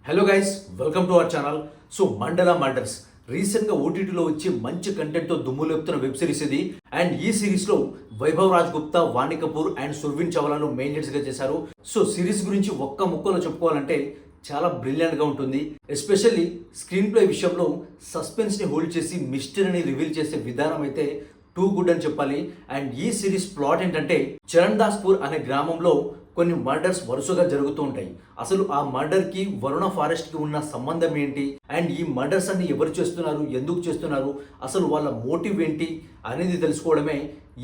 Hello guys, welcome to our channel. So మండల murders రీసెంట్గా ఓటీటీలో వచ్చి మంచి కంటెంట్తో దుమ్ము లేపుతున్న వెబ్ సిరీస్ ఇది. అండ్ ఈ సిరీస్లో వైభవ్ రాజ్ గుప్తా, వాణి కపూర్ అండ్ సుర్వీన్ చౌలాను మెయిన్ లీడ్స్గా చేశారు. సో సిరీస్ గురించి ఒక్క ముక్కలో చెప్పుకోవాలంటే చాలా బ్రిలియంట్గా ఉంటుంది. ఎస్పెషల్లీ స్క్రీన్ ప్లే విషయంలో సస్పెన్స్ని హోల్డ్ చేసి మిస్టరీని రివీల్ చేసే విధానం అయితే టూ గుడ్ అని చెప్పాలి. అండ్ ఈ సిరీస్ ప్లాట్ ఏంటంటే చరణ్ దాస్పూర్ అనే గ్రామంలో కొన్ని మర్డర్స్ వరుసగా జరుగుతూ ఉంటాయి. అసలు ఆ మర్డర్కి వరుణ ఫారెస్ట్కి ఉన్న సంబంధం ఏంటి, అండ్ ఈ మర్డర్స్ అన్ని ఎవరు చేస్తున్నారు, ఎందుకు చేస్తున్నారు, అసలు వాళ్ళ మోటివ్ ఏంటి అనేది తెలుసుకోవడమే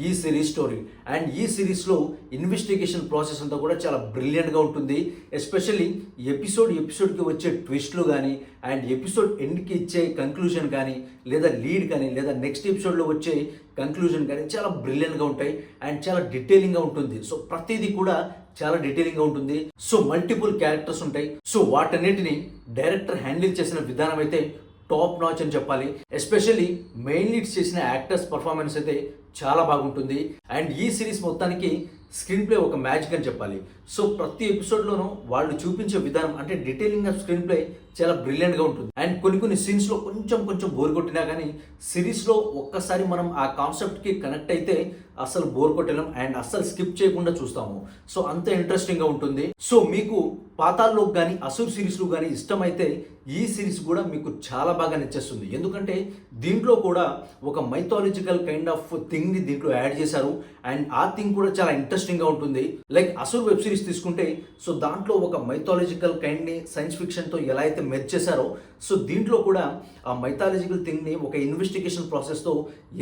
ఈ సిరీస్ స్టోరీ. అండ్ ఈ సిరీస్లో ఇన్వెస్టిగేషన్ ప్రాసెస్ అంతా కూడా చాలా బ్రిలియంట్గా ఉంటుంది. ఎస్పెషల్లీ ఎపిసోడ్కి వచ్చే ట్విస్ట్లు కానీ, అండ్ ఎపిసోడ్ ఎండ్కి ఇచ్చే కంక్లూజన్ కానీ, లేదా లీడ్ కానీ, లేదా నెక్స్ట్ ఎపిసోడ్లో వచ్చే కంక్లూజన్ కానీ చాలా బ్రిలియంట్గా ఉంటాయి అండ్ చాలా డీటెయిలింగ్గా ఉంటుంది. సో ప్రతిదీ కూడా చాలా డీటెయిలింగ్గా ఉంటుంది. సో మల్టిపుల్ క్యారెక్టర్స్ ఉంటాయి. సో వాటన్నిటిని డైరెక్టర్ హ్యాండిల్ చేసిన విధానం అయితే టాప్ నాచ్ అని చెప్పాలి. ఎస్పెషల్లీ మెయిన్ లీడ్స్ చేసిన యాక్టర్స్ పర్ఫార్మెన్స్ అయితే చాలా బాగుంటుంది. అండ్ ఈ సిరీస్ మొత్తానికి స్క్రీన్ ప్లే ఒక మ్యాజిక్ అని చెప్పాలి. సో ప్రతి ఎపిసోడ్లోనూ వాళ్ళు చూపించే విధానం అంటే డీటెయిలింగ్ ఆఫ్ స్క్రీన్ ప్లే చాలా బ్రిలియంట్గా ఉంటుంది. అండ్ కొన్ని సీన్స్లో కొంచెం బోర్ కొట్టినా కానీ సిరీస్లో ఒక్కసారి మనం ఆ కాన్సెప్ట్కి కనెక్ట్ అయితే అసలు బోర్ కొట్టలేం అండ్ అస్సలు స్కిప్ చేయకుండా చూస్తాము. సో అంత ఇంట్రెస్టింగ్గా ఉంటుంది. సో మీకు పాతాల్లోకి కానీ అసుర్ సిరీస్లు కానీ ఇష్టమైతే ఈ సిరీస్ కూడా మీకు చాలా బాగా నచ్చేస్తుంది. ఎందుకంటే దీంట్లో కూడా ఒక మైథాలజికల్ కైండ్ ఆఫ్ థింగ్ని దీంట్లో యాడ్ చేశారు. అండ్ ఆ థింగ్ కూడా చాలా ఇంట్రెస్టింగ్గా ఉంటుంది. లైక్ అసుర్ వెబ్ సిరీస్ తీసుకుంటే సో దాంట్లో ఒక మైథాలజికల్ కైండ్ని సైన్స్ ఫిక్షన్తో ఎలా అయితే మెర్జ్ చేశారో, సో దీంట్లో కూడా ఆ మైథాలజికల్ థింగ్ని ఒక ఇన్వెస్టిగేషన్ ప్రాసెస్తో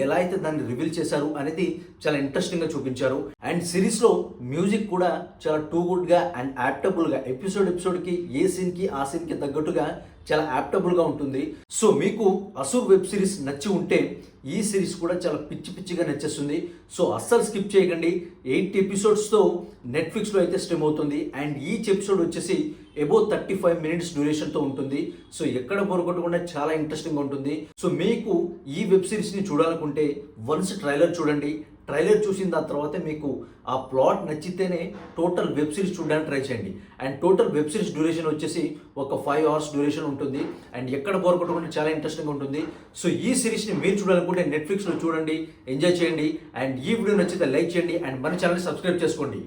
ఎలా అయితే దాన్ని రివీల్ చేశారు అనేది చాలా ఇంట్రెస్టింగ్గా చూపించారు. అండ్ సిరీస్లో మ్యూజిక్ కూడా చాలా టూ గుడ్గా అండ్ యాప్టబుల్గా ఎపిసోడ్కి ఏ సీన్కి ఆ సీన్కి తగ్గట్టుగా చాలా యాప్టబుల్గా ఉంటుంది. సో మీకు అసుర్ వెబ్ సిరీస్ నచ్చి ఉంటే ఈ సిరీస్ కూడా చాలా పిచ్చిగా నచ్చేస్తుంది. సో అస్సలు స్కిప్ చేయకండి. 8 ఎపిసోడ్స్తో నెట్ఫ్లిక్స్లో అయితే స్ట్రీమ్ అవుతుంది. అండ్ ఈచ్ ఎపిసోడ్ వచ్చేసి అబౌవ్ 35 మినిట్స్ డ్యూరేషన్తో ఉంటుంది. సో ఎక్కడ బోర్ కొట్టకుండా చాలా ఇంట్రెస్టింగ్గా ఉంటుంది. సో మీకు ఈ వెబ్ సిరీస్ని చూడాలనుకుంటే వన్స్ ట్రైలర్ చూడండి. ట్రైలర్ చూసిన దాని తర్వాత మీకు ఆ ప్లాట్ నచ్చితేనే టోటల్ వెబ్ సిరీస్ చూడడానికి ట్రై చేయండి. And total web series duration వచ్చేసి ఒక 5 hours డ్యూరేషన్ ఉంటుంది. అండ్ ఎక్కడ బోర్ కొట్టకుండా చాలా ఇంట్రెస్టింగ్గా ఉంటుంది. సో ఈ సిరీస్ని మీరు చూడాలనుకుంటే నెట్ఫ్లిక్స్లో చూడండి, ఎంజాయ్ చేయండి. అండ్ ఈ వీడియో నచ్చితే లైక్ చేయండి అండ్ మన ఛానల్ని సబ్స్క్రైబ్ చేసుకోండి.